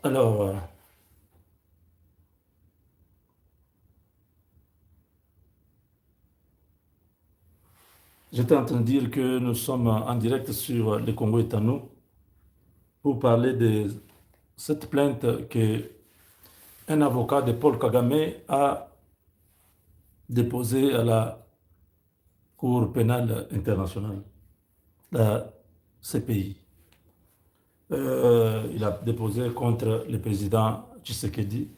Alors, j'étais en train de dire que nous sommes en direct sur le Congo est à nous pour parler de cette plainte que un avocat de Paul Kagame a déposée à la Cour pénale internationale, la CPI. Il a déposé contre le président Tshisekedi.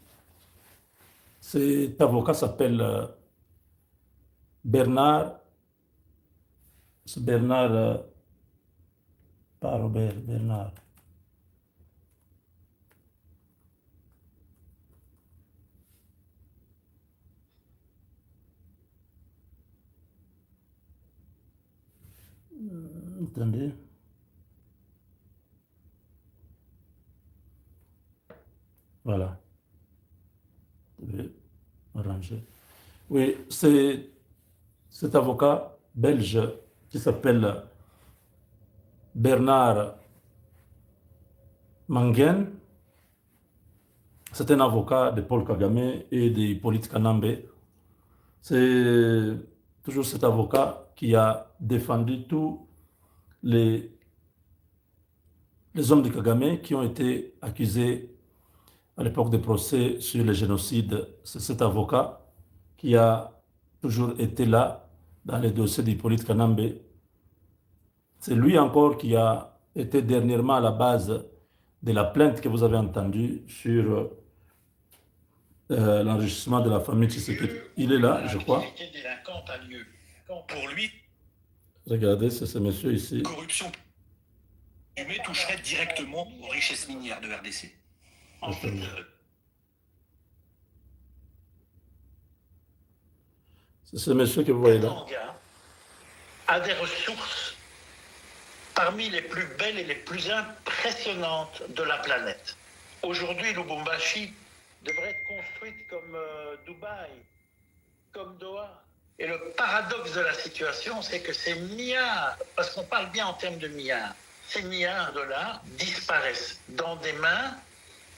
Cet avocat s'appelle Bernard, c'est Bernard, pas Robert, Bernard. Attendez, voilà, je vais arranger. Oui, c'est cet avocat belge qui s'appelle Bernard Mangen. C'est un avocat de Paul Kagame et de Hippolyte Kanambe. C'est toujours cet avocat qui a défendu tous les, les hommes de Kagame qui ont été accusés à l'époque des procès sur le génocide. C'est cet avocat qui a toujours été là dans les dossiers d'Hippolyte Kanambe. C'est lui encore qui a été dernièrement à la base de la plainte que vous avez entendue sur l'enregistrement de la famille Tshisekedi. Il est là, je crois. Délinquante a lieu. Pour lui, Regardez, c'est ce monsieur ici. corruption présumée toucherait directement aux richesses minières de RDC. En fait, c'est ce monsieur que vous voyez là. Katanga a des ressources parmi les plus belles et les plus impressionnantes de la planète. Aujourd'hui, Lubumbashi devrait être construite comme Dubaï, comme Doha. Et le paradoxe de la situation, c'est que ces milliards, parce qu'on parle bien en termes de milliards, ces milliards de dollars disparaissent dans des mains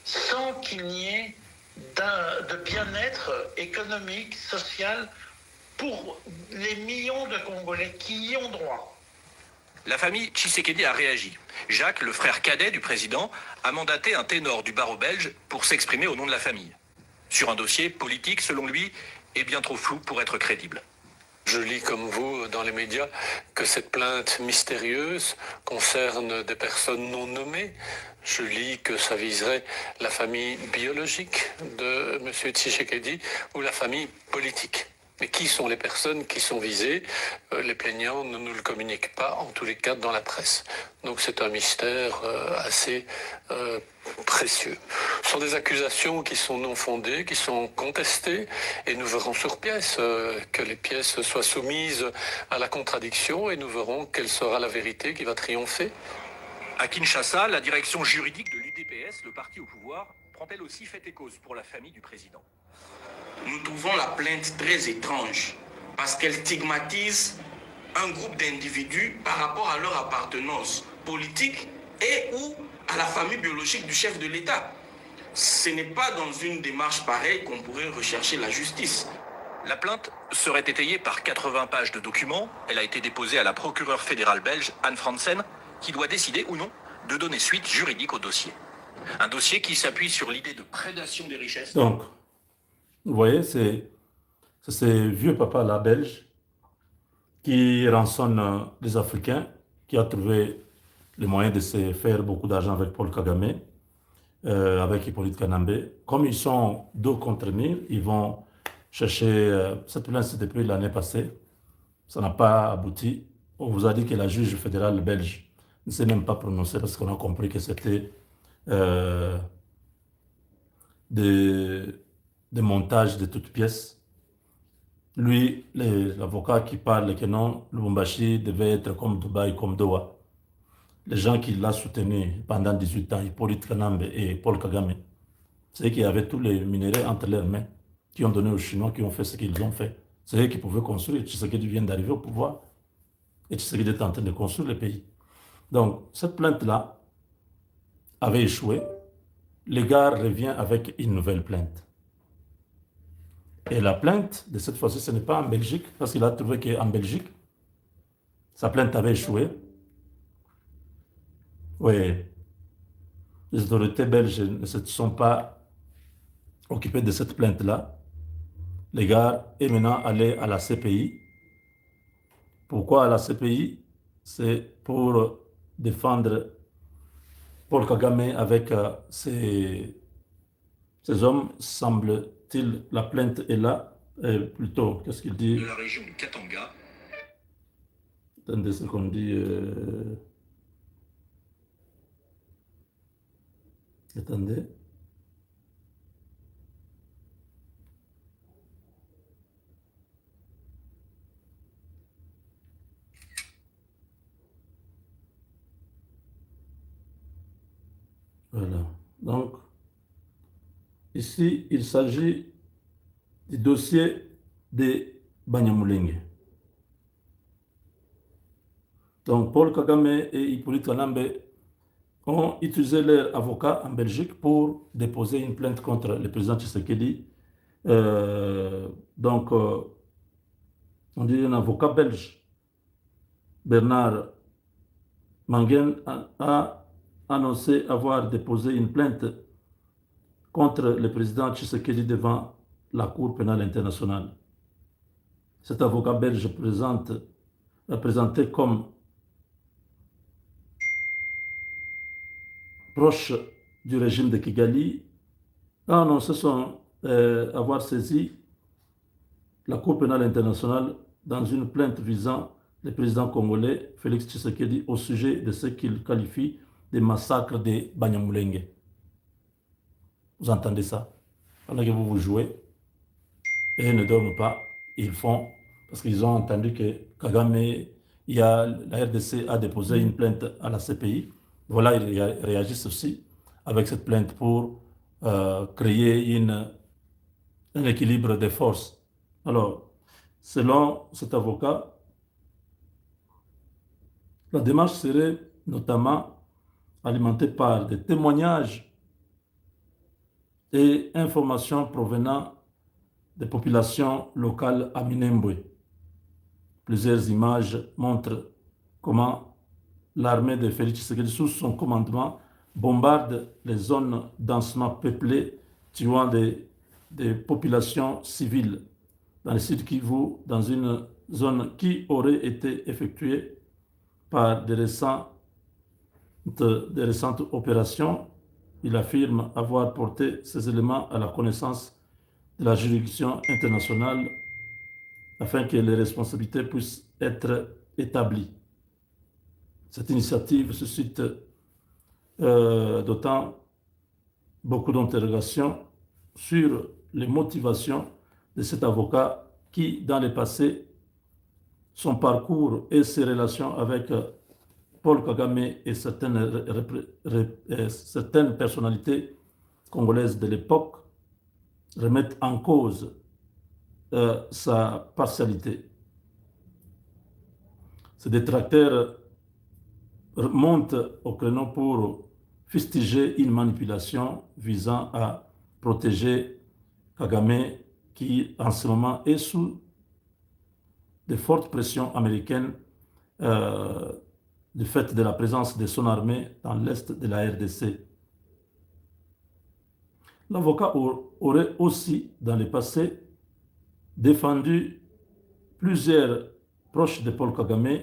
sans qu'il n'y ait de bien-être économique, social, pour les millions de Congolais qui y ont droit. La famille Tshisekedi a réagi. Jacques, le frère cadet du président, a mandaté un ténor du barreau belge pour s'exprimer au nom de la famille. Sur un dossier politique, selon lui, est bien trop flou pour être crédible. Je lis comme vous dans les médias que cette plainte mystérieuse concerne des personnes non nommées. Je lis que ça viserait la famille biologique de M. Tshisekedi ou la famille politique. Mais qui sont les personnes qui sont visées? Les plaignants ne nous le communiquent pas, en tous les cas dans la presse. Donc c'est un mystère assez précieux. Ce sont des accusations qui sont non fondées, qui sont contestées, et nous verrons sur pièce que les pièces soient soumises à la contradiction, et nous verrons quelle sera la vérité qui va triompher. À Kinshasa, la direction juridique de l'UDPS, le parti au pouvoir, prend elle aussi fait et cause pour la famille du président. Nous trouvons la plainte très étrange parce qu'elle stigmatise un groupe d'individus par rapport à leur appartenance politique et ou à la famille biologique du chef de l'État. Ce n'est pas dans une démarche pareille qu'on pourrait rechercher la justice. La plainte serait étayée par 80 pages de documents. Elle a été déposée à la procureure fédérale belge, Anne Fransen, qui doit décider ou non de donner suite juridique au dossier. Un dossier qui s'appuie sur l'idée de prédation des richesses. Donc, vous voyez, c'est ces vieux papas là, belges, qui rançonnent les Africains, qui a trouvé les moyens de se faire beaucoup d'argent avec Paul Kagame, avec Hippolyte Kanambe. Comme ils sont dos contre mur, ils vont chercher... cette plainte, c'était depuis l'année passée. Ça n'a pas abouti. On vous a dit que la juge fédérale belge ne s'est même pas prononcée parce qu'on a compris que c'était euh, des, des montages de toutes pièces. Lui, l'avocat qui parle que non, Lubumbashi devait être comme Dubaï, comme Doha. Les gens qui l'ont soutenu pendant 18 ans, Hippolyte Kanambe et Paul Kagame, c'est eux qui avaient tous les minéraux entre leurs mains, qui ont donné aux Chinois, qui ont fait ce qu'ils ont fait. C'est eux qui pouvaient construire. Tshisekedi vient d'arriver au pouvoir et Tshisekedi est en train de construire le pays. Donc, cette plainte-là avait échoué le gars revient avec une nouvelle plainte. Et la plainte, de cette fois-ci, ce n'est pas en Belgique, parce qu'il a trouvé qu'en Belgique, sa plainte avait échoué. Oui, les autorités belges ne se sont pas occupées de cette plainte-là. Le gars est maintenant allé à la CPI. Pourquoi à la CPI? C'est pour défendre Paul Kagame avec ces hommes, semble-t-il. La plainte est là. Plutôt, qu'est-ce qu'il dit? De la région du Katanga. Attendez ce qu'on dit. Attendez. Voilà. Donc, ici, il s'agit du dossier de Banyamulenge. Donc, Paul Kagame et Hippolyte Kanambe ont utilisé leur avocat en Belgique pour déposer une plainte contre le président Tshisekedi. On dit un avocat belge, Bernard Mangen, a annoncé avoir déposé une plainte contre le président Tshisekedi devant la Cour pénale internationale. Cet avocat belge présenté comme proche du régime de Kigali a annoncé avoir saisi la Cour pénale internationale dans une plainte visant le président congolais Félix Tshisekedi au sujet de ce qu'il qualifie de massacre de Banyamulenge. Vous entendez ça? Pendant que vous vous jouez, et ils ne dorment pas, ils font, parce qu'ils ont entendu que Kagame, la RDC a déposé une plainte à la CPI. Voilà, ils réagissent aussi avec cette plainte pour créer un équilibre des forces. Alors, selon cet avocat, la démarche serait notamment alimentée par des témoignages et informations provenant des populations locales à Minembwe. Plusieurs images montrent comment l'armée de Félix Tshisekedi, sous son commandement, bombarde les zones densément peuplées, tuant des populations civiles dans le sud Kivu, dans une zone qui aurait été effectuée par des récentes opérations. Il affirme avoir porté ces éléments à la connaissance de la juridiction internationale afin que les responsabilités puissent être établies. Cette initiative suscite d'autant beaucoup d'interrogations sur les motivations de cet avocat qui, dans le passé, son parcours et ses relations avec Paul Kagame et certaines personnalités congolaises de l'époque remettent en cause sa partialité. Ces détracteurs montent au créneau pour fustiger une manipulation visant à protéger Kagame qui en ce moment est sous de fortes pressions américaines du fait de la présence de son armée dans l'est de la RDC. L'avocat aurait aussi, dans le passé, défendu plusieurs proches de Paul Kagame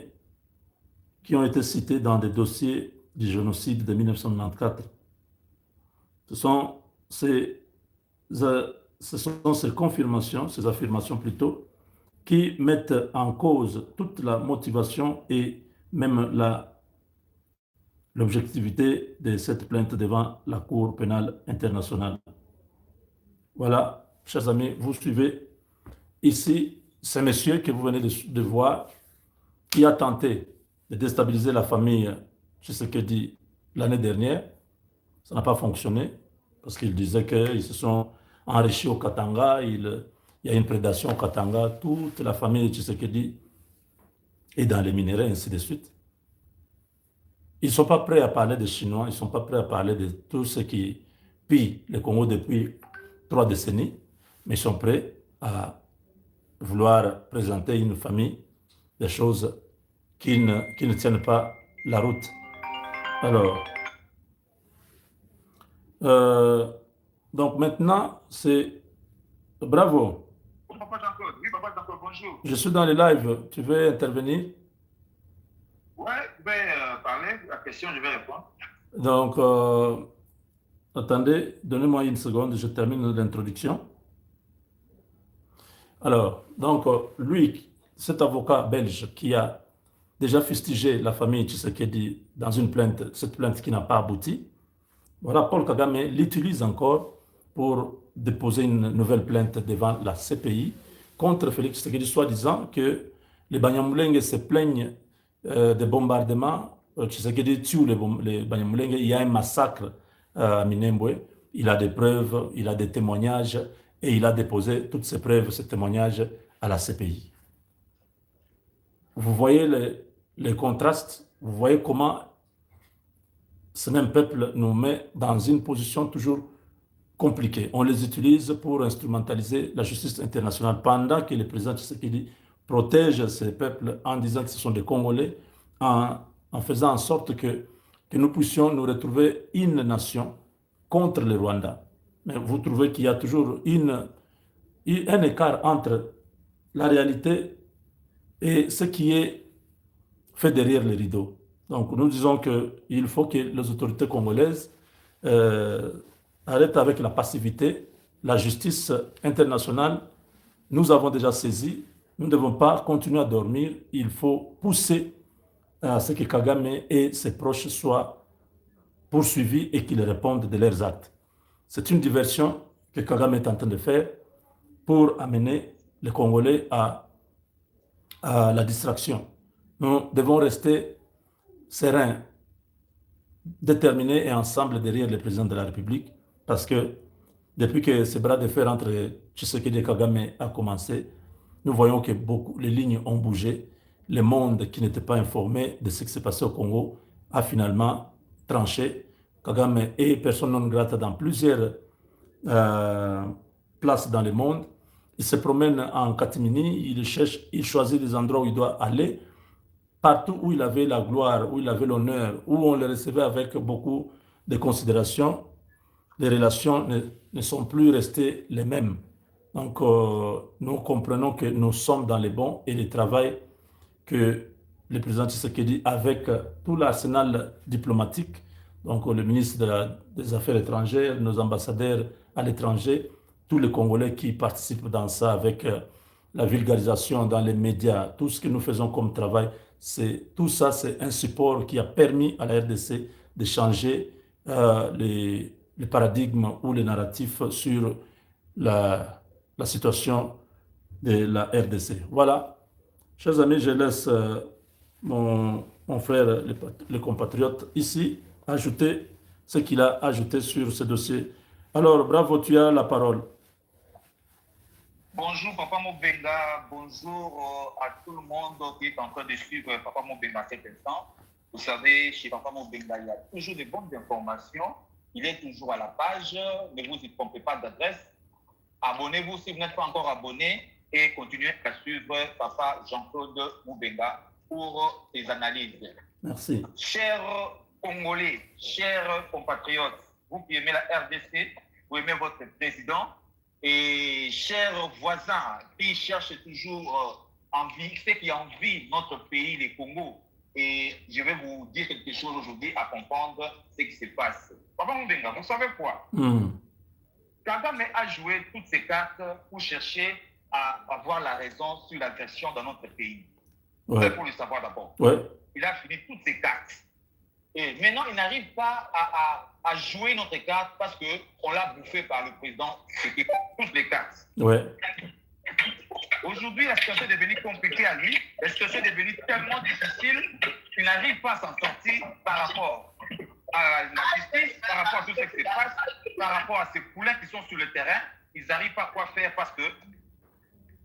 qui ont été cités dans des dossiers du génocide de 1994. Ce sont ces confirmations, ces affirmations plutôt, qui mettent en cause toute la motivation et même l'objectivité de cette plainte devant la Cour pénale internationale. Voilà, chers amis, vous suivez ici ce monsieur que vous venez de voir qui a tenté de déstabiliser la famille Tshisekedi l'année dernière. Ça n'a pas fonctionné parce qu'il disait qu'ils se sont enrichis au Katanga, il y a une prédation au Katanga, toute la famille de Tshisekedi est dans les minerais, ainsi de suite. Ils ne sont pas prêts à parler des Chinois, ils ne sont pas prêts à parler de tout ce qui pillent le Congo depuis 3 décennies, mais sont prêts à vouloir présenter une famille des choses qui ne tiennent pas la route. Alors, donc maintenant, c'est... Bravo. Papa Jean-Claude, oui, Papa Jean-Claude, bonjour. Je suis dans les lives. Tu veux intervenir? Ouais, je vais parler. La question, je vais répondre. Donc, attendez, donnez-moi une seconde, je termine l'introduction. Alors, donc, lui, cet avocat belge qui a déjà fustigé la famille Tshisekedi dans une plainte, cette plainte qui n'a pas abouti, voilà, Paul Kagame l'utilise encore pour déposer une nouvelle plainte devant la CPI contre Félix Tshisekedi, soi-disant que les Banyamulenge se plaignent des bombardements. Tshisekedi tue les Banyamulenge, il y a un massacre à Minembwe, il a des preuves, il a des témoignages, et il a déposé toutes ces preuves, ces témoignages à la CPI. Vous voyez les contrastes, vous voyez comment ce même peuple nous met dans une position toujours compliquée. On les utilise pour instrumentaliser la justice internationale pendant que le président Tshisekedi protège ces peuples en disant que ce sont des Congolais, en faisant en sorte que nous puissions nous retrouver une nation contre le Rwanda. Mais vous trouvez qu'il y a toujours un écart entre la réalité et ce qui est fait derrière les rideaux. Donc nous disons qu'il faut que les autorités congolaises arrêtent avec la passivité. La justice internationale, nous avons déjà saisi. Nous ne devons pas continuer à dormir. Il faut pousser à ce que Kagame et ses proches soient poursuivis et qu'ils répondent de leurs actes. C'est une diversion que Kagame est en train de faire pour amener les Congolais à la distraction. Nous devons rester sereins, déterminés et ensemble derrière le président de la République, parce que depuis que ce bras de fer entre Tshisekedi et Kagame a commencé, nous voyons que les lignes ont bougé. Le monde qui n'était pas informé de ce qui s'est passé au Congo a finalement tranché. Kagame est personne non grata dans plusieurs places dans le monde. Il se promène en catimini, il choisit les endroits où il doit aller. Partout où il avait la gloire, où il avait l'honneur, où on le recevait avec beaucoup de considération, les relations ne sont plus restées les mêmes. Donc, nous comprenons que nous sommes dans les bons et le travail que le président Tshisekedi, avec tout l'arsenal diplomatique, donc le ministre des Affaires étrangères, nos ambassadeurs à l'étranger, tous les Congolais qui participent dans ça avec la vulgarisation dans les médias, tout ce que nous faisons comme travail, tout ça, c'est un support qui a permis à la RDC de changer les paradigmes ou les narratifs sur la situation de la RDC. Voilà. Chers amis, je laisse mon frère, le compatriote, ici, ajouter ce qu'il a ajouté sur ce dossier. Alors, bravo, tu as la parole. Bonjour Papa Mobenga, bonjour à tout le monde qui est en train de suivre Papa Mobenga à cet instant. Vous savez, chez Papa Mobenga, il y a toujours de bonnes informations. Il est toujours à la page. Ne vous y trompez pas d'adresse. Abonnez-vous si vous n'êtes pas encore abonné et continuez à suivre Papa Jean-Claude Mobenga pour ses analyses. Merci. Chers Congolais, chers compatriotes, vous qui aimez la RDC, vous aimez votre président, et chers voisins qui cherchent toujours ceux qui envient notre pays, les Congo. Et je vais vous dire quelque chose aujourd'hui à comprendre ce qui se passe. Papa Mobenga, vous savez quoi? Kagame a joué toutes ses cartes pour chercher à avoir la raison sur l'agression dans notre pays. Ouais. C'est pour le savoir d'abord. Ouais. Il a fini toutes ses cartes. Et maintenant, il n'arrive pas à jouer notre carte parce qu'on l'a bouffé par le président. C'était toutes les cartes. Ouais. Aujourd'hui, la situation est devenue compliquée à lui. La situation est devenue tellement difficile qu'il n'arrive pas à s'en sortir par rapport à la justice, par rapport à tout ce qui se passe, par rapport à ces poulains qui sont sur le terrain. Ils n'arrivent pas à quoi faire parce que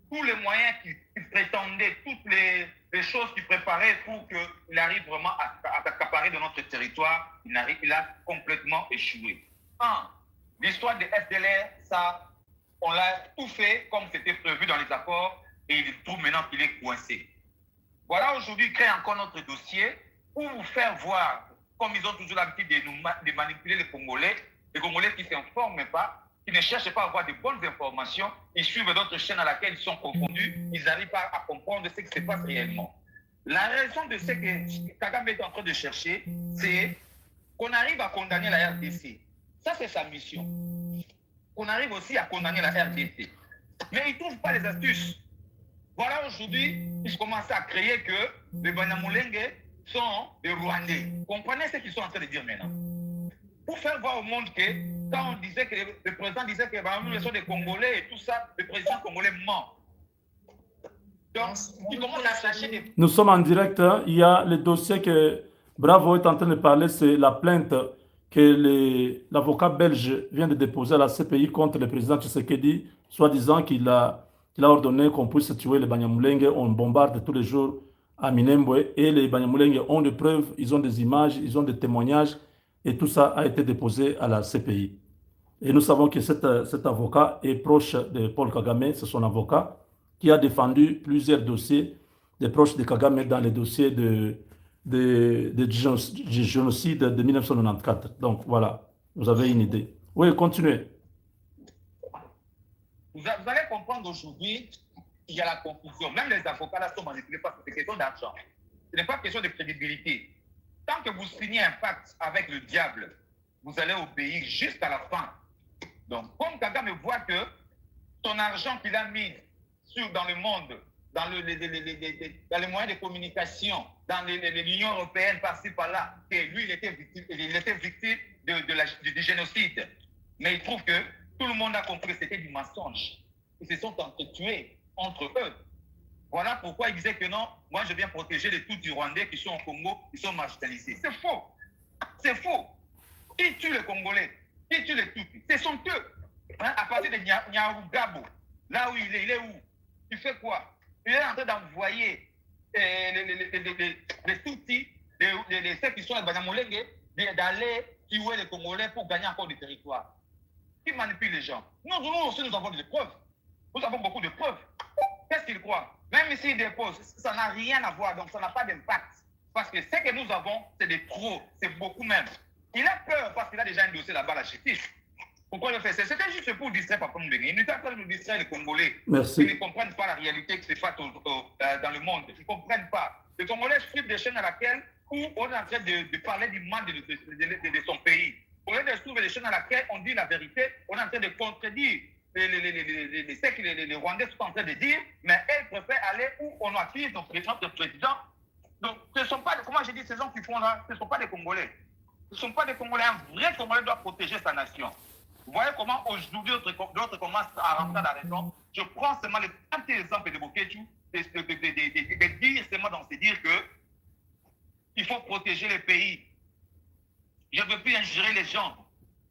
tous les moyens qu'ils prétendaient, toutes les choses qu'ils préparaient pour qu'il arrive vraiment à accaparer de notre territoire, il a complètement échoué. L'histoire de FDLR, ça, on l'a tout fait comme c'était prévu dans les accords et il trouve maintenant qu'il est coincé. Voilà, aujourd'hui, créer encore notre dossier pour vous faire voir, comme ils ont toujours l'habitude de manipuler les Congolais qui ne s'informent pas, qui ne cherchent pas à avoir de bonnes informations, ils suivent d'autres chaînes à laquelle ils sont confondus, ils n'arrivent pas à comprendre ce qui se passe réellement. La raison de ce que Kagame est en train de chercher, c'est qu'on arrive à condamner la RDC. Ça, c'est sa mission. Qu'on arrive aussi à condamner la RDC. Mais il ne trouve pas les astuces. Voilà, aujourd'hui, ils commencent à créer que les Banyamulenge sont des Rwandais. Comprenez ce qu'ils sont en train de dire maintenant. Pour faire voir au monde que, quand on disait que le président disait que nous sommes des Congolais et tout ça, le président congolais ment. Donc, ils commencent à chercher des... Nous sommes en direct. Hein. Il y a le dossier que Bravo est en train de parler, c'est la plainte que l'avocat belge vient de déposer à la CPI contre le président Tshisekedi, soi-disant qu'il a ordonné qu'on puisse tuer les Banyamulenge. On bombarde tous les jours à Minembwe et les Banyamulenge ont des preuves, ils ont des images, ils ont des témoignages et tout ça a été déposé à la CPI. Et nous savons que cet avocat est proche de Paul Kagame, c'est son avocat, qui a défendu plusieurs dossiers des proches de Kagame dans les dossiers de génocide de 1994. Donc voilà, vous avez une idée. Oui, continuez. Vous allez comprendre aujourd'hui qu'il y a la confusion. Même les avocats là sont manipulés parce que c'est question d'argent. Ce n'est pas question de crédibilité. Tant que vous signez un pacte avec le diable, vous allez obéir jusqu'à la fin. Donc, comme Kagame voit que son argent qu'il a mis dans le monde, dans les moyens de communication, dans l'Union européenne, par-ci, par-là, que lui, il était victime du génocide. Mais il trouve que tout le monde a compris que c'était du mensonge. Ils se sont entretués entre eux. Voilà pourquoi il disait que non, moi je viens protéger les Tutsis rwandais qui sont au Congo, qui sont marginalisés. C'est faux. C'est faux. Qui tue les Congolais? Qui tue les Tutsis? Ce sont eux. Hein, à partir de Nyarugabo, là où il est où? Il fait quoi? Il est en train d'envoyer les Tutsis, ceux qui sont les Banyamulenge, d'aller tuer les Congolais pour gagner encore du territoire. Qui manipule les gens? Nous aussi, nous avons des preuves. Nous avons beaucoup de preuves. Qu'est-ce qu'ils croient? Même s'ils déposent, ça n'a rien à voir, donc ça n'a pas d'impact. Parce que ce que nous avons, c'est des trop, c'est beaucoup même. Il a peur parce qu'il a déjà un dossier là-bas à la justice. Pourquoi le fait? C'était juste pour distraire Papa Mbenge. Il n'était pas de distraire les Congolais. Merci. Ils ne comprennent pas la réalité qui se passe dans le monde. Ils ne comprennent pas. Les Congolais suivent des chaînes à laquelle où on est en train de parler du mal de son pays. Au lieu de suivre des chaînes à laquelle on dit la vérité, on est en train de contredire ce que les Rwandais sont en train de dire, mais elles préfèrent aller où on accuse notre président. Donc, ce ne sont pas, comment je dis, ces gens qui font là, ce ne sont pas des Congolais. Ce ne sont pas des Congolais. Un vrai Congolais doit protéger sa nation. Vous voyez comment aujourd'hui d'autres commencent à rentrer dans la raison. Je prends seulement le petit exemple de Boketu, de dire seulement dans se dire que il faut protéger le pays. Je ne veux plus ingérer les gens.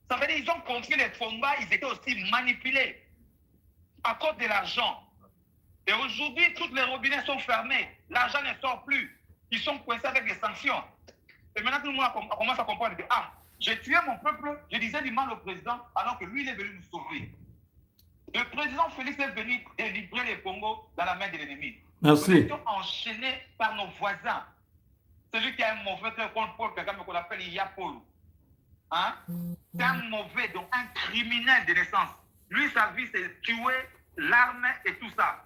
Ça veut dire qu'ils ont compris les combats, ils étaient aussi manipulés à cause de l'argent. Et aujourd'hui, toutes les robinets sont fermés. L'argent ne sort plus. Ils sont coincés avec des sanctions. Et maintenant, tout le monde commence à comprendre que, j'ai tué mon peuple, je disais du mal au président, alors que lui, il est venu nous sauver. Le président Félix est venu délivrer le Congo dans la main de l'ennemi. Merci. Nous étions enchaînés par nos voisins. Celui qui a un mauvais cœur contre Paul Kagame, qu'on appelle Iyapolo. Hein? C'est un mauvais, donc un criminel de naissance. Lui, sa vie, c'est tuer, l'arme et tout ça.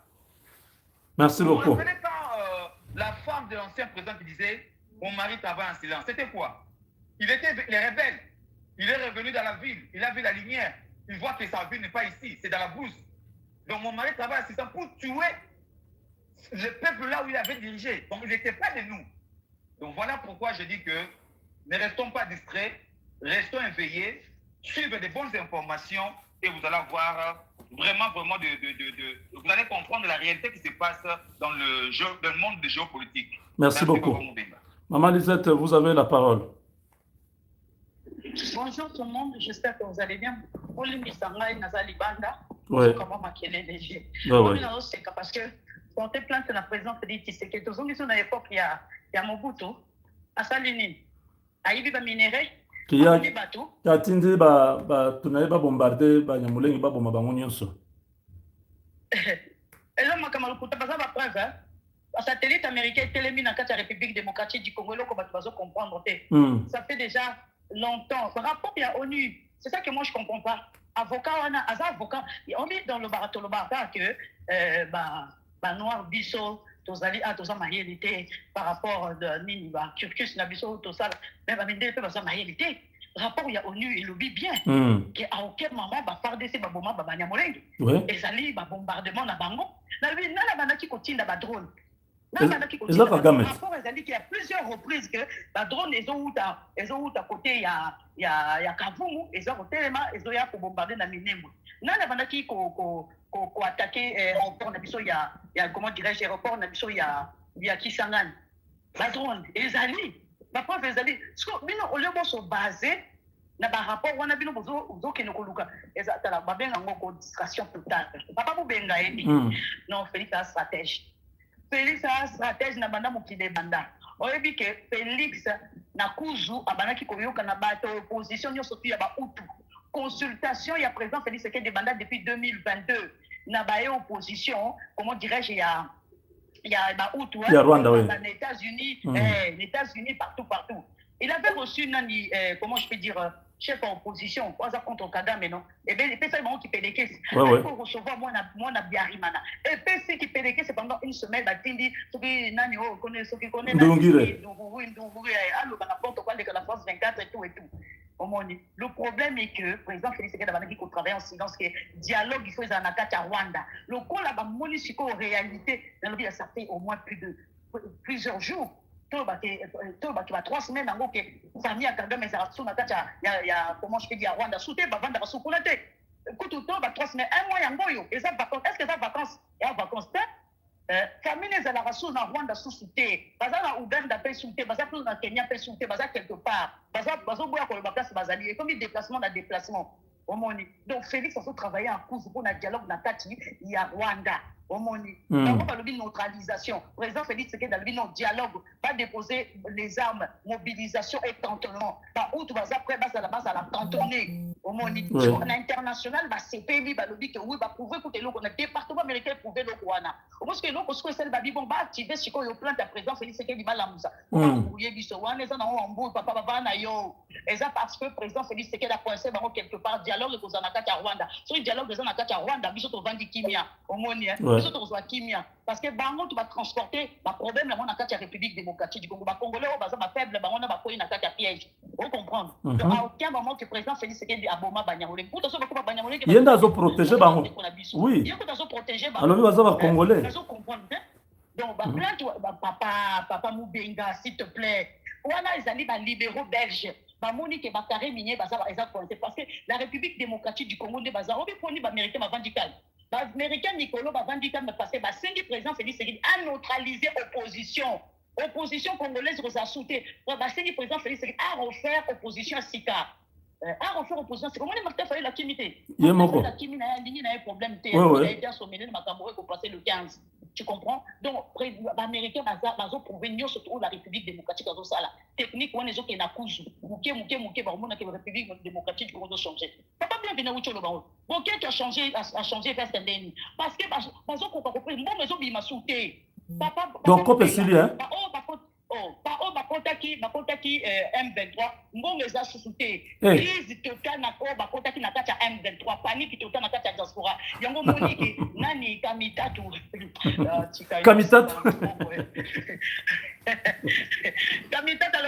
Merci beaucoup. Vous vous rappelez quand la femme de l'ancien président qui disait « Mon mari travaille en silence », c'était quoi? Il était les rebelles. Il est revenu dans la ville. Il a vu la lumière. Il voit que sa ville n'est pas ici. C'est dans la bouse. Donc mon mari travaille en silence pour tuer le peuple là où il avait dirigé. Donc il n'était pas de nous. Donc voilà pourquoi je dis que ne restons pas distraits. Restons éveillés. Suivez des bonnes informations et vous allez avoir vraiment, vous allez comprendre la réalité qui se passe dans le monde de géopolitique. Merci beaucoup. Maman Lisette, vous avez la parole. Bonjour tout le monde, j'espère que vous allez bien. Oui. Parce que porter plainte la présidente dit Tshisekedi, tout à l'époque, il y a Mobutu, à Salini, à Ibiba Minéré, qui a Baboni bateau. tindi tunaye bombarder ba Nyamulengi ba bomba bango nyonso. Et là makamalo kuta baza ba preuve hein. Un satellite américain est éliminé dans la République démocratique du Congo, là, comme tu vas comprendre. Ça fait déjà longtemps. Par rapport à l'ONU, c'est ça que moi je ne comprends pas. Avocat, avocat, on dit dans le barato que noir bisso, tozali a toza réalité par rapport à nini ba curcus na bisso to ça même amende pe ba réalité. Rapport à l'ONU il lobby bien qu'à aucun moment ba FARDC ba boma ba Banyamulenge. Ezali ba bombardement na bango. Na bana qui continue ba drone. Il y a plusieurs reprises que la drone est à côté, il y a Kavumu, ils ont bombardé la Minemo. Il y a attaqué l'aéroport, il y a, comment dirais-je, l'aéroport, il y a Kisangani. La drone, ils allaient. La preuve, ils allaient. Au lieu de se baser, na ba rapport wana bino bozo ke nokoluka ezatala babenga ngoko distraction totale papa bobenga edi non Félix a stratégie Félix a stratégie na banda mokide banda oyebi ke Félix na kuzu abanaki koyoka na bato opposition nyonso tu ya ba utu consultation ya président Félix Tshisekedi banda depuis 2022 na ba opposition comment dirais-je il y a ba utu il y a Rwanda oui les États-Unis les États-Unis partout il avait reçu nani comment je peux dire chef opposition, contre Kagame, non? Et bien, il ça, qui paie des caisses. Il faut recevoir moi, na Biarimana. Et puis, ce qui paie des caisses, c'est pendant une semaine, il dit, ceux qui connaissent, la France 24 et tout. Le problème est que, le président Félix Tshisekedi qui travaille en silence, que dialogue, il faut les anakati à Rwanda. Le coup, là, en réalité, ça fait au moins plusieurs jours. Tout 3 semaines en que famille a Kagame mais ça comment je peux dire Rwanda souté bavanda basukulate écoute tout 3 semaines 1 mois yangoyo et ça vacances est-ce que ça vacances et vacances famille les la rassou na Rwanda souté baza na Uganda pe souté baza plus na Kenya pe souté baza quelque part baza boya ko ba place bazali et comme déplacement donc Félix a travaillé en cours pour un dialogue na kati il y a Rwanda Omoni. Donc, on va le neutralisation. Le président Félix Tshisekedi a le dialogue, va déposer les armes, mobilisation et cantonnement. Où tu vas après, à la base, à la cantonner. Omoni. Sur l'international, c'est pays, va le dire que oui, va prouver que le département américain prouver le Rwanda. Au moins que l'autre, ce que c'est le babi, bon, va activer ce qu'on plan de président Félix Tshisekedi Malamusa. On va brouiller Bissowa, les gens en bout, papa, papa, nayo. Et ça parce que le président Félix Tshisekedi a coincé quelque part dialogue aux Anakati à Rwanda. Sur le dialogue des Anakati à Rwanda, Bissot au Vandi Kimia. Omoni. Parce que Bango, tu vas transporter le problème dans la République démocratique du Congo. Les Congolais, ils sont faibles, ils sont dans la piège. Vous comprenez? Donc, à aucun moment que le président Félix Tshisekedi a Boma Banyamulenge. Pour ça, Banyamulenge. Il y a des protéger Bango. Oui. Il y a des protéger Bango. Alors, ils sont Congolais. Vous comprenez? Donc, papa Moubenga, s'il te plaît. Voilà, ils allaient libéraux belges. Bamoni ke bakare minier baza parce que la République démocratique du Congo de baza obi poni ba américain ba vandical. Ba américain Nicolo ba vandical me passer ba cinq président Félix Tshisekedi a neutralisé opposition congolaise aux a sauté. Ba cinq président Félix Tshisekedi a refaire opposition à Sika. A refaire opposition c'est comment les marqueurs fallait la kimité. La kimina a ligne na un problème il a été assommé de Makambouré pour passer le 15. Tu comprends? Donc, les Américains ont prouvé surtout la République démocratique dans la technique où on est qui na kuzu. Mouké, la République démocratique qui a changé. Papa bien venir où tu le baron. Mouké qui a changé vers Sendeni. Parce que ils ont compris. Moi, ils ont bien sauté. Donc, comme c'est hein? Bakotaki M23 ngongo eza susute crise totale na ko bakotaki na kati ya M23 panique totale na kati ya diaspora yango moniki nani kamitatu le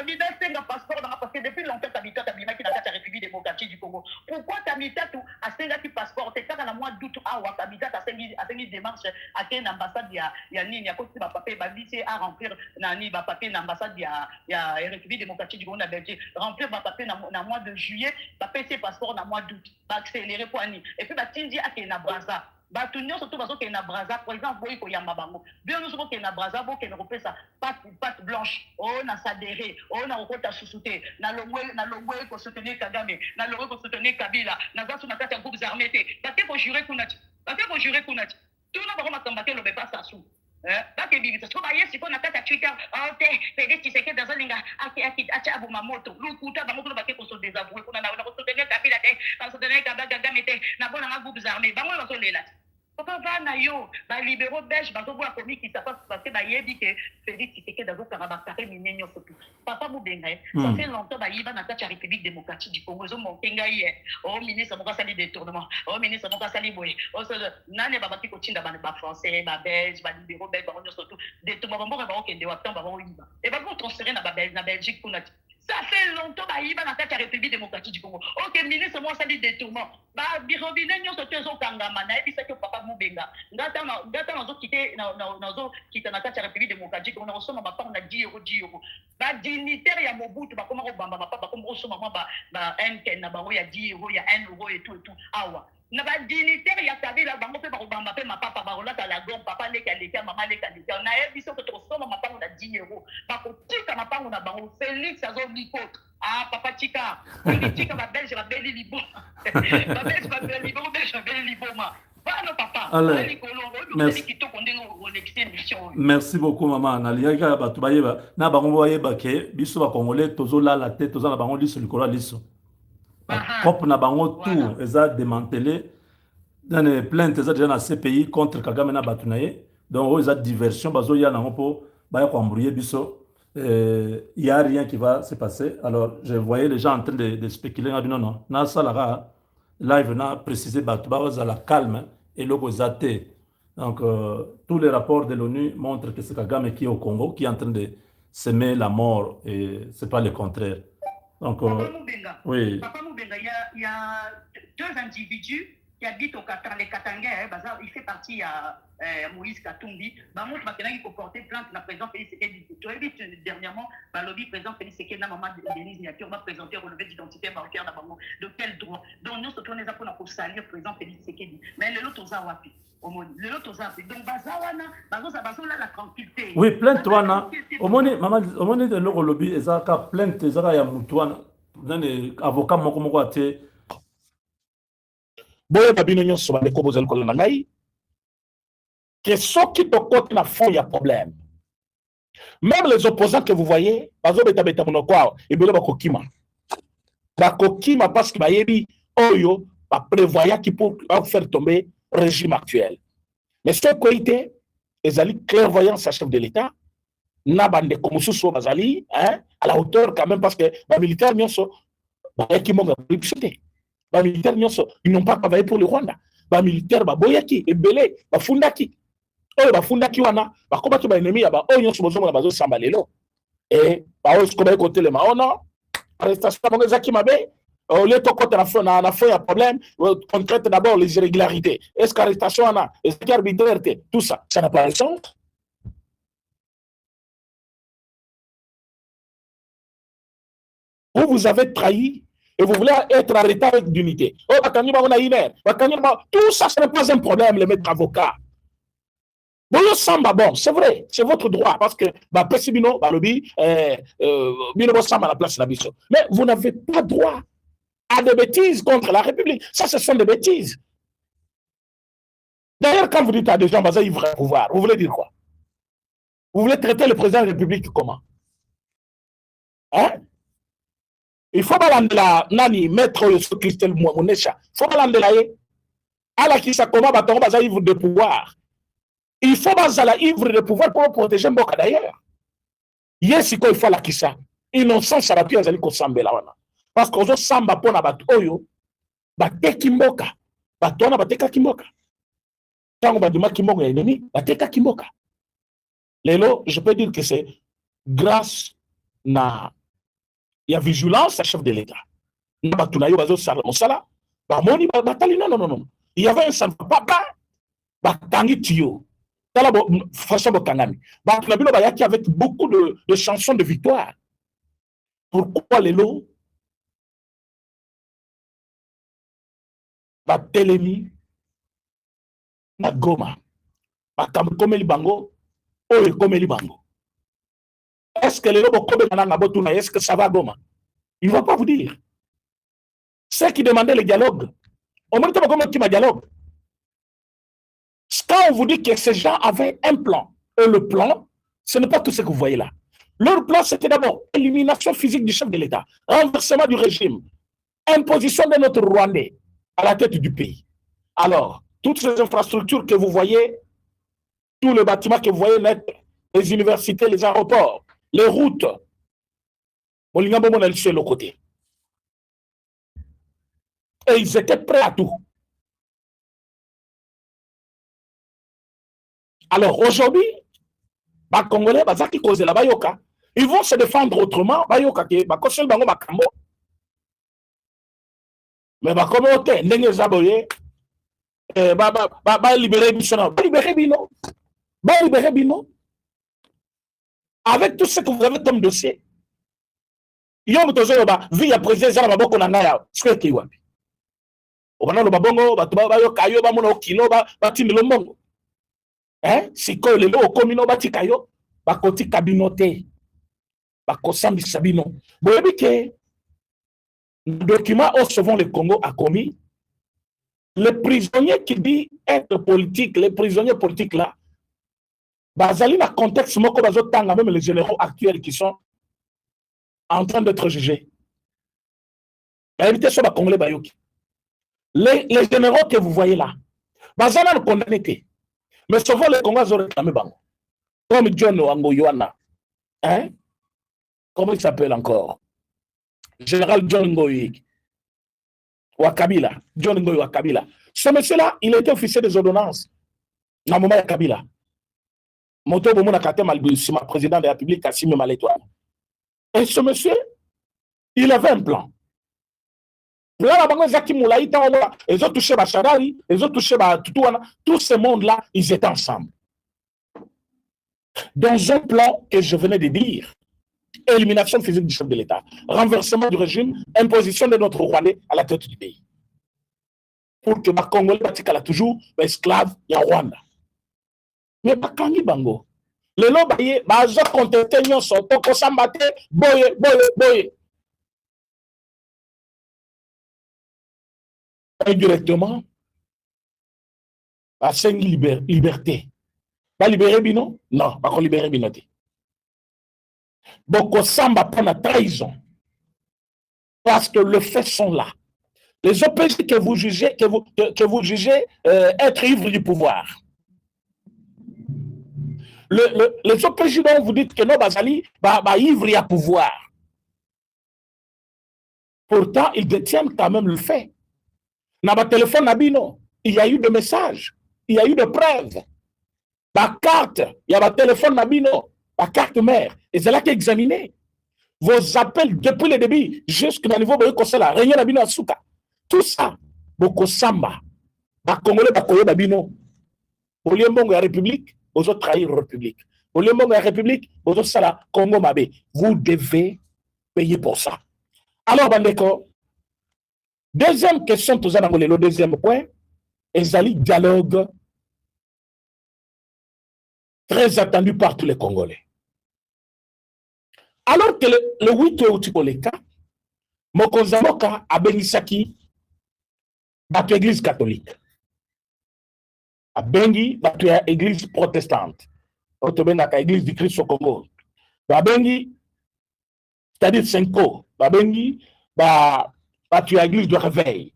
leader senga passeport parce que depuis longtemps kamitatu bimaki na kati ya République démocratique du Congo pourquoi kamitatu a senga ki passeport te kaka na mois d'août awa kamitatu a sengi démarche à quelle ambassade ya nini ya côté ba papier ba lycée à remplir nani ba papier l'ambassade il y a République démocratique du Congo en Belgique remplir ma papier dans mois de juillet papier ses passeports dans mois d'août va accélérer pour ani et puis tindi à na Brazza ba tunyo surtout bazo ke na Brazza par exemple boy ko yamba bango bien nous ke na Brazza bo ke na repé ça patte blanche on a s'adhérer on a rekota susute na longwe ko soutenir Kagame na longwe ko soutenir Kabila na zasu na kata groupes armés te ba ke ko jurer kunati tout na ba ko makamba ke lo be pas ça sou bake bibita so ba yesi ko na kata Twitter te pede tiseke dans linga acha abu mamoto lukuta bango ko bake ko so désavouer ko na ko so tenir kapila te ba so tenir ka baga gamete na bona ma groupes armés bango ba so lela papa va na yo ba libéraux belge ba so boa komi qui ça parce que ba yebi que Félix Tshisekedi dazo karaba kare minenyo sotu papa Mubenga ça fait longtemps ba yiba na kata République démocratique du Congo zo montenga hier au ministre mo ka sali détournement au ministre mo ka sali boye au so nane ba baki ko tinda ba français ba belge ba libéraux belge ba nyo sotu détournement ba ba okende wa tamba ba yiba et ba ko transférer na Belgique pour ça fait longtemps bah il va dans la République démocratique du Congo. Ok, ministre moi ça dit détournement. Bah birobine nyo so tezo kangama na ebi ça que papa Mubenga. Ngata na zo quitter na zo quitter na la République démocratique on a reçu ma papa on a 10 euros. Bah dignitaire ya Mobutu ba comment bamba papa comme reçu maman ba MK na ba ya 10 euros, il y a 1 euro et tout. Awa. Na ba dignitaire ya Kabila bango pe ba bamba pe ma papa ba rolata la gomme papa leka maman leka na ebi so que to so ma papa on a 10 euros. Ba ko tika ma papa on a bango Félix azo ah, papa Tika, Tika va belge, va belle libo. Va belge, va belle libo, belge, va belle libo, ma. Va non, papa. Allez. Merci beaucoup, maman. Naliaga batubayeba. Na bango bayeba ke biso ba congolais tozo la tête, tozo na bango liso likolo liso. Pop na bango tout, eza démantelé. Dans les plaintes, eza déjà na CPI contre Kagame na batunaye. Donc, eza diversion bazo ya na po ba ko embrouiller biso. Il n'y a rien qui va se passer. Alors, je voyais les gens en train de spéculer. Non, non, non. Salara, live, n'a précisé, à la calme et l'opposé. Donc, tous les rapports de l'ONU montrent que c'est Kagame qui est au Congo, qui est en train de semer la mort et ce n'est pas le contraire. Donc, Papa Mubenga, oui. Papa Mubenga, il y a deux individus qui habitent au Qatar, les Katangais, il fait partie à Moïse Katumbi. Montre maintenant qu'il faut porter plainte la président Félix Tshisekedi. Dernièrement, le lobby président Félix Tshisekedi, maman Denise Niature, va présenter un relevé d'identité bancaire de quel droit. Donc nous, surtout, nous avons pour salir le président Félix Tshisekedi. Mais le lot aux Awapi. Le lot aux Awapi. Donc, Bazawana, Bazawana, la tranquillité. Oui, plainte, Wana. Au moment de l'euro lobby, ils ont plainte, ils ont Moutouana. Avocat, mon ate. Boye babino nyonso ba ko bozali kolanda ngai que soki to côté na fond il y a problème. Même les opposants que vous voyez, bazo beta beta monoko et belo ba kokima. Ba kokima parce que ba yebi oyo ba prévoya qui pour faire tomber le régime actuel. Mais ce côté ezali clairvoyance à chef de l'État na bande comme sous bazali hein à la hauteur quand même parce que ba militaire nyonso ba kimonga pripchete. Les militaires, ils n'ont pas travaillé pour le Rwanda. Les militaires, boyaki, ebele, fundaki. Oh, fundaki wana, combattre les ennemis, oh, ils sont besoin de bazo sambalelo. Et, ils sont côté le maona, arrestation, zaki mabe, les tokote na fond, il y a problème, on traite d'abord les irrégularités. Est-ce qu'arrestation, est-ce qu'il y a arbitrarité, tout ça, ça n'a pas de sens. Vous avez trahi. Et vous voulez être arrêté avec d'unité. Oh, tout ça, ce n'est pas un problème, les maîtres avocats. Bon, c'est vrai, c'est votre droit, parce que Pessibino, Balobi, Bino Samba à la place de la mission. Mais vous n'avez pas droit à des bêtises contre la République. Ça, ce sont des bêtises. D'ailleurs, quand vous dites à des gens, ils vont pouvoir, vous voulez dire quoi? Vous voulez traiter le président de la République comment? Hein? Il faut balandela nani maître Christelle Mounesha. Il faut balandela ye. Ala qui ça comment baton baza ivre de pouvoir. Il faut bazala ivre de pouvoir pour protéger Mboka d'ailleurs. Yes il faut la kisa. Innocent ça va plus azali ko sambela wana. Parce que zo samba pona bat oyo bateki Mboka. Batona bateka Kimboka. Tango baduma Kimboka ya ennemi, bateka Kimboka. Lelo, je peux dire que c'est grâce na il y a vigilance à chef de l'État. Non. Il y avait un salva papa, Tangi Tio. Avec beaucoup de chansons de victoire. Pourquoi les lots? Telemi, Goma, Komeli Bango, Oye Komeli Bango. Est-ce que les lots est-ce que ça va Goma? Il ne va pas vous dire. Ceux qui demandaient le dialogue, on m'a dit comment qui m'a dialogue. Quand on vous dit que ces gens avaient un plan, et le plan, ce n'est pas tout ce que vous voyez là. Leur plan, c'était d'abord élimination physique du chef de l'État, renversement du régime, imposition de notre Rwandais à la tête du pays. Alors, toutes ces infrastructures que vous voyez, tous les bâtiments que vous voyez naître, les universités, les aéroports, les routes, le côté. Et ils étaient prêts à tout. Alors aujourd'hui, les Congolais, ils vont se défendre autrement. Mais libérer Bino. Avec tout ce que vous avez comme dossier, il y a vie à président de Maboko Nangaya, ce qui est wapi. Obana lo babongo, batubayo kayo, bamono kilo, batini lombongo. Si ko le lo komino bati kayo, bakoti kabinote, bakosambi sabino. Boyebi ke, document au souvent le Congo a commis, les prisonniers qui disent être politiques, les prisonniers politiques là, bazali na contexte moko bazotanga même les généraux actuels qui sont en train d'être jugés. Les généraux que vous voyez là, bazana le condamné. Mais souvent les Congolais ont réclamé bango. Comme John Wangoyoana. Comment il s'appelle encore? Général John Ngoyi Wakabila. John Ngoyi Wakabila. Ce monsieur-là, il était officier des ordonnances. Dans le moment de Kabila. Moto Bomo Nakate Malbussi, ma président de la République, Kassim Malétoine. Et ce monsieur, il avait un plan. Là, ils ont touché Bachadari, ils ont touché Tutouana, tout ce monde-là, ils étaient ensemble. Dans un plan que je venais de dire, élimination physique du chef de l'État, renversement du régime, imposition de notre Rwandais à la tête du pays. Pour que ma Congolais a toujours esclave à Rwanda. Mais Bakangi Bango, le lobaye, bazo contente nyonso, toko sambate, boye. Indirectement, à cinq liberté. Pas libérer Bino? Non, pas libérer Bino. Boko Samba prend la trahison. Parce que les faits sont là. Les OPJ que vous jugez, être ivres du pouvoir. Les OPJ dont vous dites que non, Bazali, ivre à pouvoir. Pourtant, ils détiennent quand même le fait. Dans votre téléphone, Nabino, il y a eu des messages, il y a eu des preuves. Ma carte, il y a votre téléphone, Nabino, ma carte mère, et c'est là qui est examiné. Vos appels depuis le début, jusqu'au niveau de la Réunion Nabino Asuka. Tout ça, Boko Samba, ma Congolais, Bakoyo Nabino, au lieu de la République, vous autres trahir la République. Au lieu de la République, vous autres ça la Congo Mabé. Vous devez payer pour ça. Alors, Bandeko, deuxième question, le deuxième point, est dialogue très attendu par tous les Congolais. Alors que le 8 août, Mokonzamoka a Benisaki, battu l'église catholique. A Bengi, battu l'église protestante. Autobenaka, l'église du Christ au Congo. A Bengi, c'est-à-dire Senko. A Bengi, battu l'église de réveil.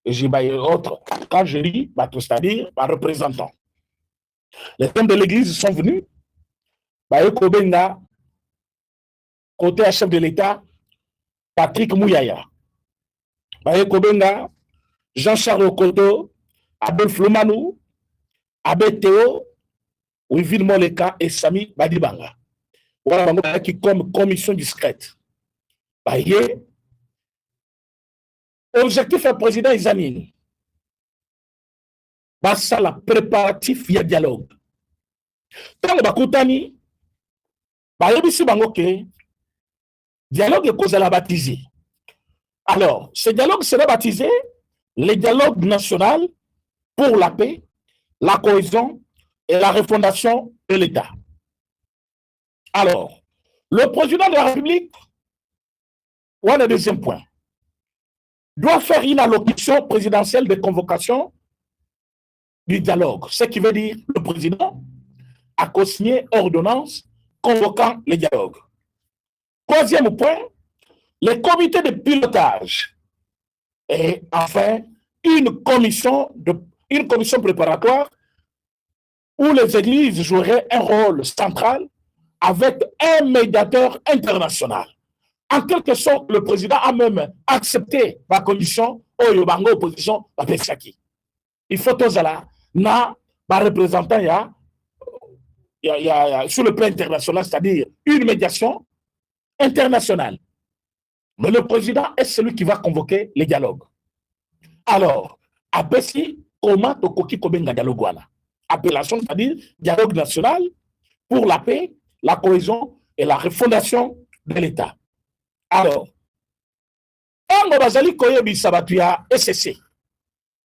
Et j'ai autre. Quand je dis, c'est-à-dire, représentant. Les hommes de l'église sont venus. Kobenga, côté chef de l'État, Patrick Mouyaya. Kobenga, Jean-Charles Okoto, Abel Flomanou, Abel Théo, Wivine Moleka et Sami Badibanga. Voilà qui comme commission discrète. Objectif est président Izanine. Ça la préparatif via dialogue. Tant que Bakutani, dialogue est causé la baptisé. Alors, ce dialogue sera baptisé le dialogue national pour la paix, la cohésion et la refondation de l'État. Alors, le président de la République, voilà le deuxième point, doit faire une allocution présidentielle de convocation du dialogue. Ce qui veut dire le président a co-signé ordonnance convoquant le dialogue. Troisième point, les comités de pilotage et enfin une commission préparatoire où les églises joueraient un rôle central avec un médiateur international. En quelque sorte, le président a même accepté la condition au Yobango opposition à Pesaki. Il faut tous là, na représentant sur le plan international, c'est-à-dire une médiation internationale. Mais le président est celui qui va convoquer les dialogues. Alors, à Pessi, comment Tokoki Kobenga dialogue wana? Appellation, c'est-à-dire dialogue national pour la paix, la cohésion et la refondation de l'État. Alors, on bazali koyebi sabatuya SSC,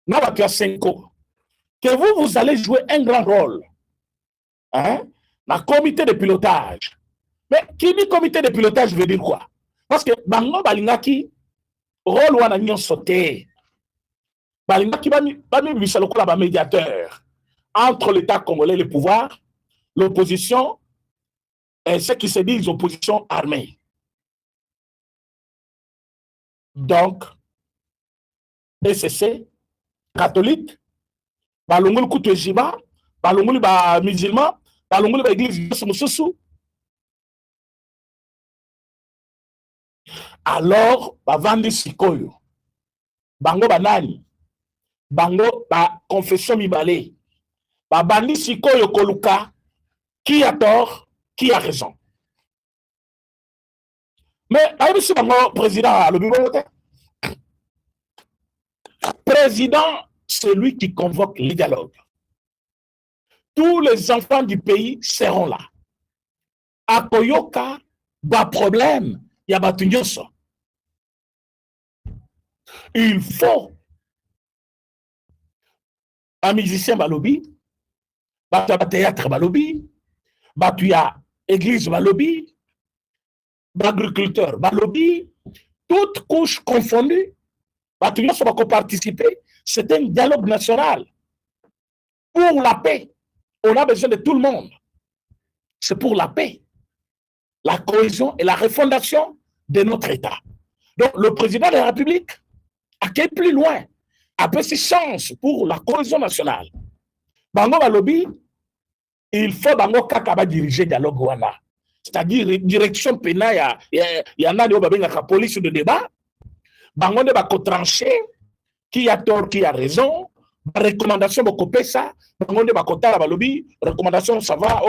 nabatuya Senko, que vous allez jouer un grand rôle, hein, dans le comité de pilotage. Mais qui dit comité de pilotage veut dire quoi? Parce que bango balingaki rôle wana nyon sauté, balingaki bami bisalokola ba médiateur entre l'État congolais, le pouvoir, l'opposition et ceux qui se disent opposition armée. Donc, SSC, catholique, balongoli kutu ejiba, balongoli ba musulman, balongoli ba église mususu. Alors, bavandi sikoyo, bango banani, bango ba confession mibale, babandi sikoyo koluka, qui a tort, qui a raison. Mais, si bango président a le bureau, président, c'est lui qui convoque les dialogues. Tous les enfants du pays seront là. À Koyoka, bas problème, il y a Batunyoso. Il faut un musicien balobi, batu ya théâtre balobi, batu ya église balobi, agriculteur balobi, toutes couches confondues, Batunyoso va participer. C'est un dialogue national pour la paix. On a besoin de tout le monde. C'est pour la paix, la cohésion et la refondation de notre État. Donc, le président de la République a quel plus loin, a peu de chance pour la cohésion nationale. Bango Balobi, il faut Bango Kakaba diriger le dialogue wana. C'est-à-dire, direction pénale, il y en a la police de débat. Bango ne va pas trancher qui a tort, qui a raison. Recommandation de Kopesa, Bango ne va pas la Balobi, recommandation ça va,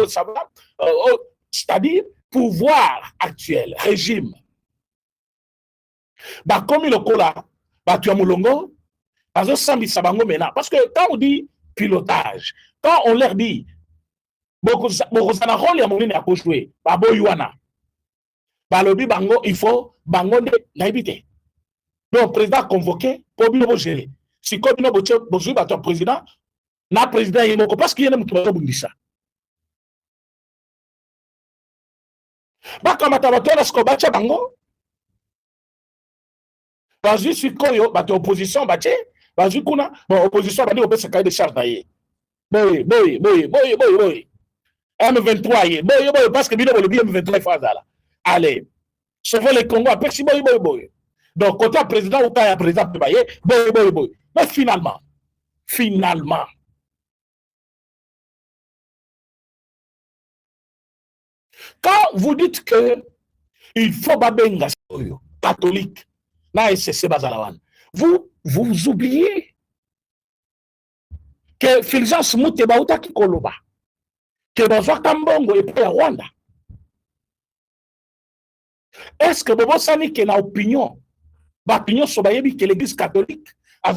ça va. C'est-à-dire, pouvoir actuel, régime. Comme il kola, tu as moulongo, parce que quand on dit pilotage, quand on leur dit, il faut bango naibité. Donc, le président a convoqué pour bien gérer. Si comme nous avons président, na président est parce qu'il y a un mouton ça. Bango. Vas-y, si koyo, opposition, vas-y, kuna, opposition, on peut se cahier de charge d'ailleurs. Boy. M23, parce que le M23 phase là. Allez, sauvez les Congo, après si boy. Donc, côté président, ou pas président, boy. Mais finalement, quand vous dites que il faut babenga catholique, vous oubliez que Fulgence Muteba qui koloba, que Bazwa Kambongo et puis Rwanda. Est-ce que Bobo Sani qui a opinion, que l'église catholique a